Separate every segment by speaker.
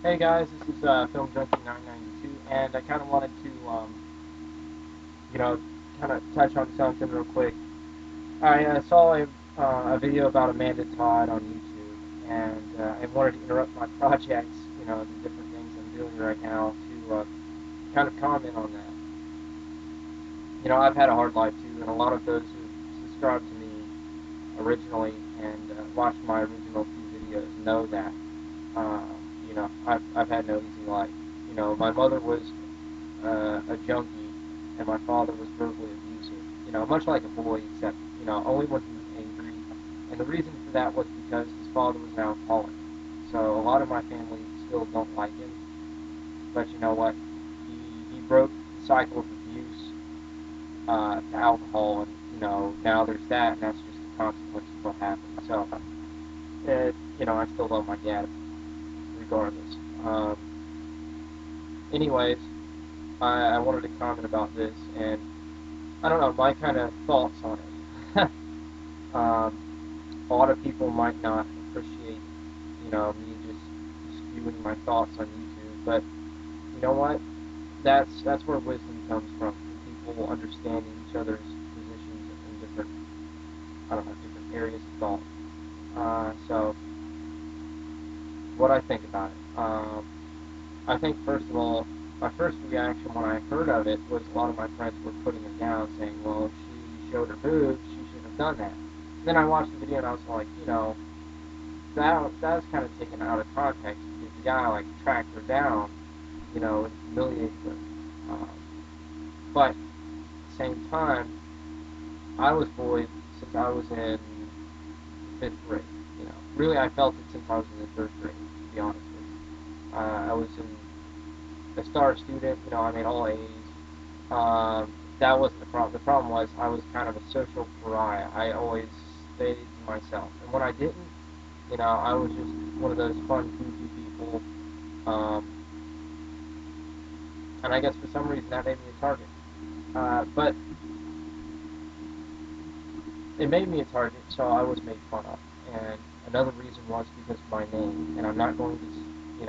Speaker 1: Hey guys, this is Film Junkie 992, and I kind of wanted to, you know, kind of touch on something real quick. I saw a video about Amanda Todd on YouTube, and I wanted to interrupt my projects, the different things I'm doing right now, to kind of comment on that. I've had a hard life too, and a lot of those who subscribed to me originally and watched my original few videos know that. Uh, I've had no easy life. My mother was a junkie, and my father was verbally abusive. Much like a boy, except only when he was angry. And the reason for that was because his father was an alcoholic. So a lot of my family still don't like him. But you know what? He broke the cycle of abuse to alcohol, and now there's that, and that's just the consequence of what happened. So, I still love my dad regardless. Anyways, I wanted to comment about this, and I don't know, my kind of thoughts on it. A lot of people might not appreciate, me just spewing my thoughts on YouTube, but you know what? That's where wisdom comes from people understanding each other's positions in different, I don't know, different areas of thought. So, what I think about it. I think, first of all, my first reaction when I heard of it was a lot of my friends were putting it down, saying, well, if she showed her boobs, she shouldn't have done that. Then I watched the video and I was like, that was kind of taken out of context because the guy, like, tracked her down, and humiliated her. Um, but at the same time, I was bullied since I was in fifth grade. Really, I felt it since I was in the third grade, to be honest with you. I was a star student. I made all A's. That wasn't the problem. The problem was I was kind of a social pariah. I always stayed to myself, and when I didn't, I was just one of those fun, goofy people. Um, and I guess for some reason that made me a target. But it made me a target, so I was made fun of. And another reason was because of my name. And I'm not going to,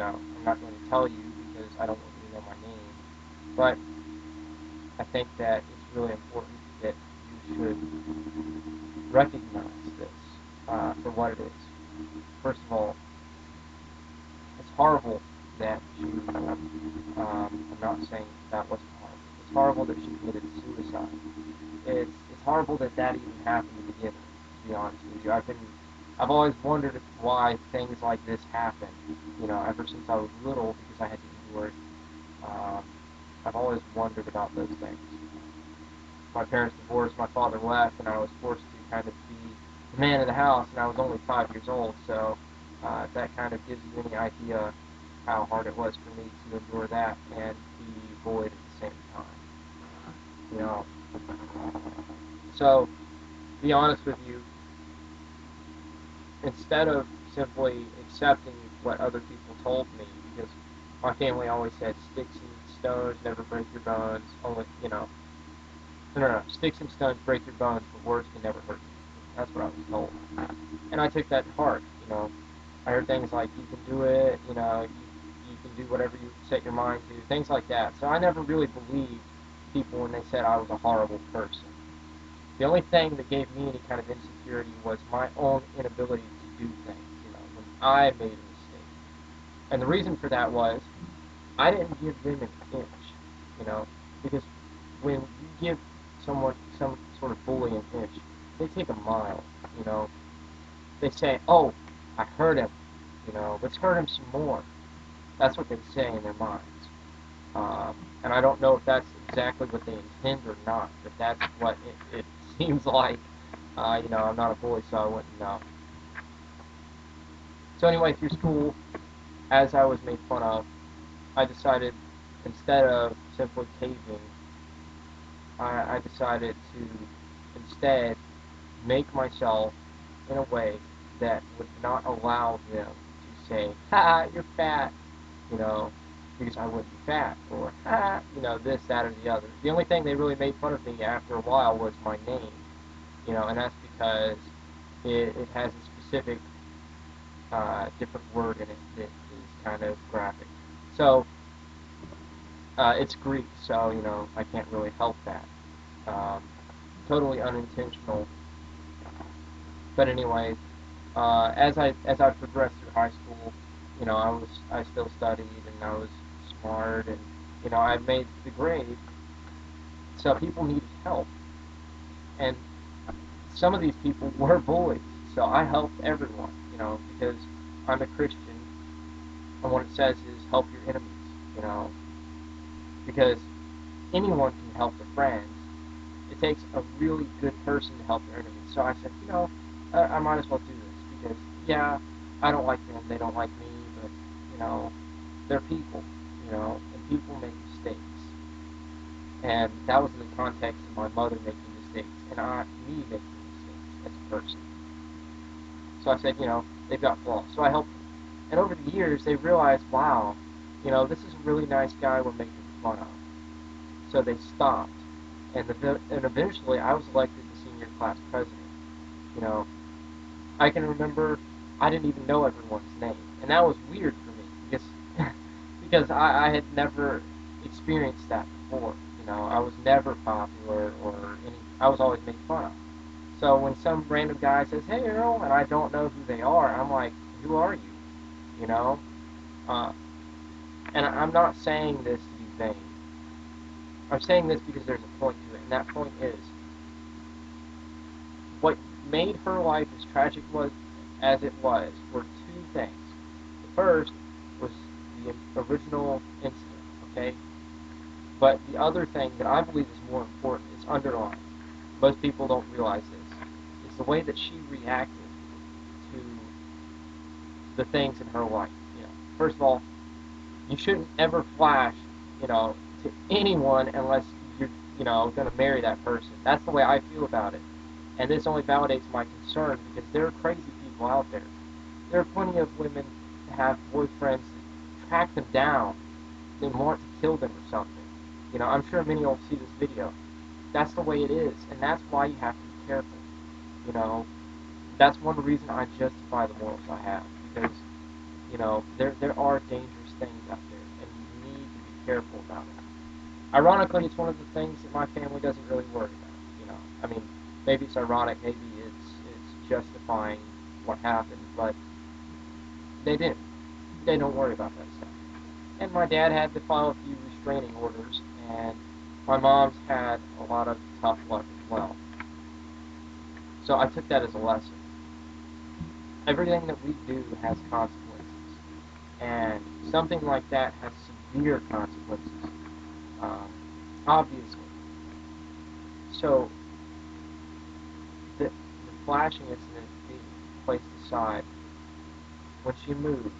Speaker 1: I'm not going to tell you because I don't want you to know my name. But I think that it's really important that you should recognize this for what it is. First of all, it's horrible that she. I'm not saying that wasn't horrible. It's horrible that she committed suicide. It's horrible that that even happened to begin with. To be honest with you, I've always wondered why things like this happen. Ever since I was little, because I had to endure it. Um, I've always wondered about those things. My parents divorced, my father left, and I was forced to kind of be the man of the house, and I was only 5 years old, so if that kind of gives you any idea how hard it was for me to endure that and be bullied at the same time. You know, so to be honest with you, instead of simply accepting what other people told me, because my family always said sticks and stones never break your bones, only, no, sticks and stones break your bones, but words can never hurt you. That's what I was told. And I took that to heart. I heard things like, you can do it, you can do whatever you set your mind to, things like that. So I never really believed people when they said I was a horrible person. The only thing that gave me any kind of insecurity was my own inability to do things, when I made a mistake. And the reason for that was I didn't give them an inch, you know, because when you give someone, some sort of bully an inch, they take a mile, you know. They say, oh, I hurt him, let's hurt him some more. That's what they say in their minds. And I don't know if that's exactly what they intend or not, but that's what it seems like. I'm not a bully, so I wouldn't know. So anyway, through school, as I was made fun of, I decided instead of simply caving, I decided to instead make myself in a way that would not allow them to say, ha, you're fat, you know, because I wouldn't be fat, or, ha, this, that, or the other. The only thing they really made fun of me after a while was my name, and that's because it has a specific different word in it that is kind of graphic. So it's Greek, so I can't really help that. Totally unintentional. But anyway, as I progressed through high school, I still studied and I was smart and I made the grade. So people needed help, and some of these people were bullies. So I helped everyone, because I'm a Christian, and what it says is help your enemies, because anyone can help their friends. It takes a really good person to help their enemies. So I said, I might as well do this because, yeah, I don't like them, they don't like me, but, they're people, and people make mistakes. And that was in the context of my mother making mistakes and me making mistakes as a person. So I said, they've got flaws. So I helped them. And over the years, they realized, wow, this is a really nice guy we're making fun of. So they stopped. And eventually, I was elected the senior class president. I can remember I didn't even know everyone's name. And that was weird for me because because I had never experienced that before. I was never popular or any. I was always made fun of. So when some random guy says, "Hey Earl," and I don't know who they are, I'm like, "Who are you?" You know. Uh, and I'm not saying this to be vain. I'm saying this because there's a point to it, and that point is what made her life as tragic as it was were two things. The first was the original incident, okay? But the other thing that I believe is more important is underlying. Most people don't realize this. It's the way that she reacted to the things in her life. First of all, you shouldn't ever flash, to anyone unless you're, going to marry that person. That's the way I feel about it. And this only validates my concern because there are crazy people out there. There are plenty of women that have boyfriends that track them down and want to kill them or something. I'm sure many will see this video. That's the way it is, and that's why you have to be careful. That's one reason I justify the morals I have, because, there are dangerous things out there, and you need to be careful about it. Ironically, it's one of the things that my family doesn't really worry about. I mean, maybe it's ironic, maybe it's justifying what happened, but they didn't. They don't worry about that stuff. And my dad had to file a few restraining orders, and my mom's had a lot of tough luck as well. So I took that as a lesson. Everything that we do has consequences, and something like that has severe consequences, obviously. So the flashing incident being placed aside, when she moved,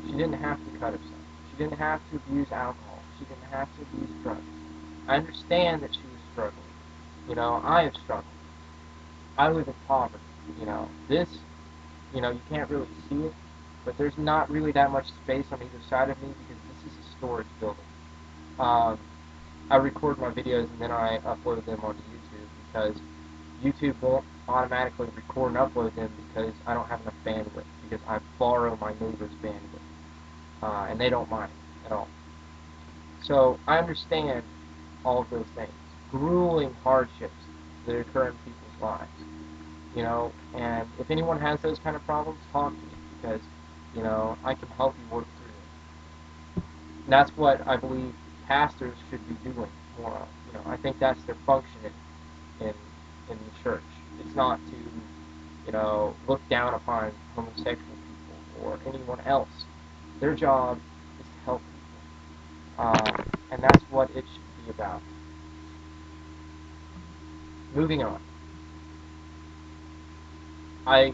Speaker 1: she didn't have to cut herself. She didn't have to abuse alcohol. She didn't have to abuse drugs. I understand that she was struggling. I have struggled. I live in poverty. This, you can't really see it, but there's not really that much space on either side of me because this is a storage building. I record my videos and then I upload them onto YouTube because YouTube won't automatically record and upload them because I don't have enough bandwidth, because I borrow my neighbor's bandwidth, and they don't mind at all. So I understand all of those things, grueling hardships that occur in people's lives, and if anyone has those kind of problems, talk to me, because, I can help you work through it. And that's what I believe pastors should be doing more of. I think that's their function in the church. It's not to, look down upon homosexual people or anyone else. Their job is to help people. And that's what it should be about. Moving on. I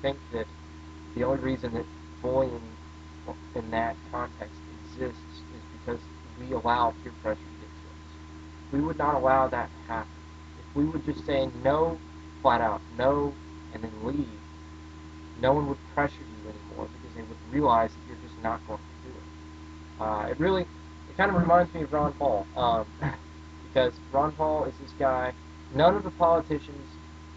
Speaker 1: think that the only reason that bullying in that context exists is because we allow peer pressure to get to us. We would not allow that to happen. If we would just say no, flat out no, and then leave, no one would pressure you anymore because they would realize that you're just not going to do it. It kind of reminds me of Ron Paul, because Ron Paul is this guy. None of the politicians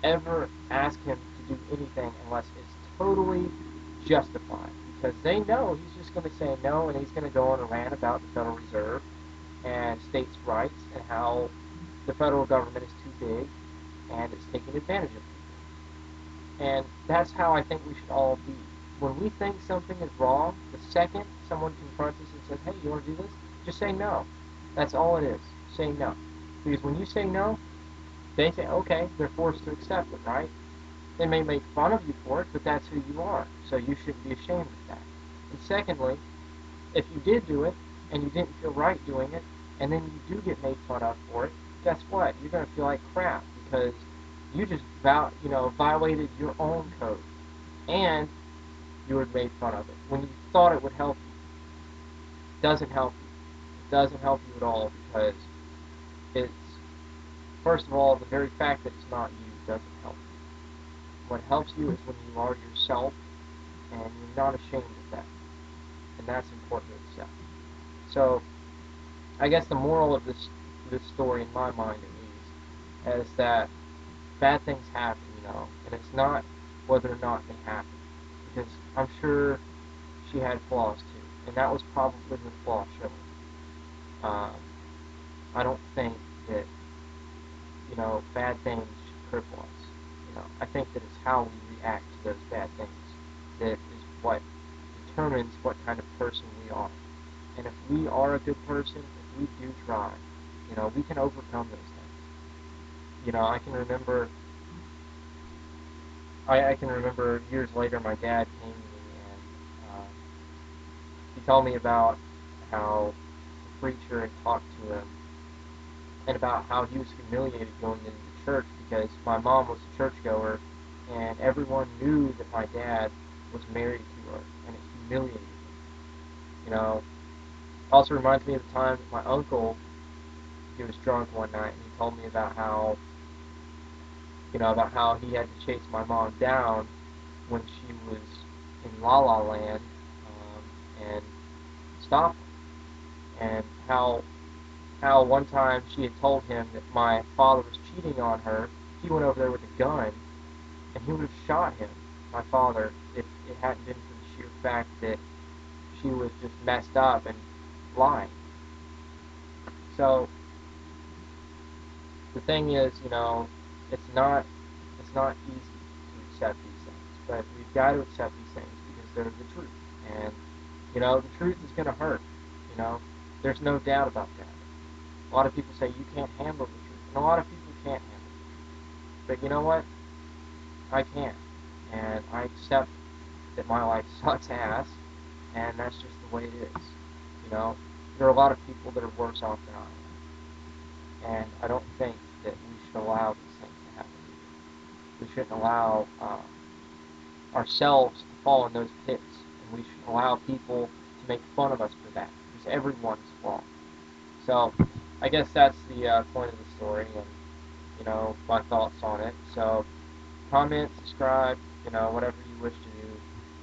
Speaker 1: ever ask him to do anything unless it's totally justified. because they know he's just going to say no, and he's going to go on a rant about the Federal Reserve and states' rights and how the federal government is too big and it's taking advantage of people. And that's how I think we should all be. When we think something is wrong, the second someone confronts us and says, hey, you want to do this? Just say no. That's all it is. Say no. Because when you say no, they say, okay, they're forced to accept it, right? They may make fun of you for it, but that's who you are. So you shouldn't be ashamed of that. And secondly, if you did do it, and you didn't feel right doing it, and then you do get made fun of for it, guess what? You're going to feel like crap, because you just violated your own code, and you were made fun of it when you thought it would help you. It doesn't help you. It doesn't help you at all, because it's, first of all, the very fact that it's not you doesn't help you. What helps you is when you are yourself, and you're not ashamed of that. And that's important to accept. So, I guess the moral of this story, in my mind at least, is that bad things happen, and it's not whether or not they happen. Because I'm sure she had flaws too, and that was probably her flaw showing. I don't think that, bad things should cripple us. I think that it's how we react to those bad things that is what determines what kind of person we are. And if we are a good person, if we do try, we can overcome those things. I can remember, I can remember years later, my dad came to me and he told me about how the preacher had talked to him and about how he was humiliated going into the church because my mom was a churchgoer and everyone knew that my dad was married to her, and it humiliated him. Also reminds me of the time that my uncle, he was drunk one night and he told me about how he had to chase my mom down when she was in La La Land and stop her. And how one time she had told him that my father was cheating on her. He went over there with a gun and he would have shot him, my father, if it hadn't been for the sheer fact that she was just messed up and lying. So the thing is, it's not easy to accept these things, but we've got to accept these things because they're the truth. And the truth is going to hurt. There's no doubt about that. A lot of people say you can't handle the truth, and a lot of people can't handle the truth. But you know what? I can, and I accept that my life sucks ass, and that's just the way it is. There are a lot of people that are worse off than I am, and I don't think that we should allow these things to happen. We shouldn't allow ourselves to fall in those pits, and we shouldn't allow people to make fun of us for that, because everyone's flawed. So, I guess that's the point of the story, and my thoughts on it. So, comment, subscribe, whatever you wish to do.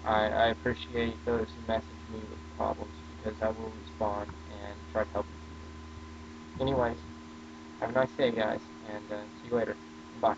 Speaker 1: I appreciate those who message me with problems because I will respond and try to help you. Anyways, have a nice day, guys, and see you later. Bye.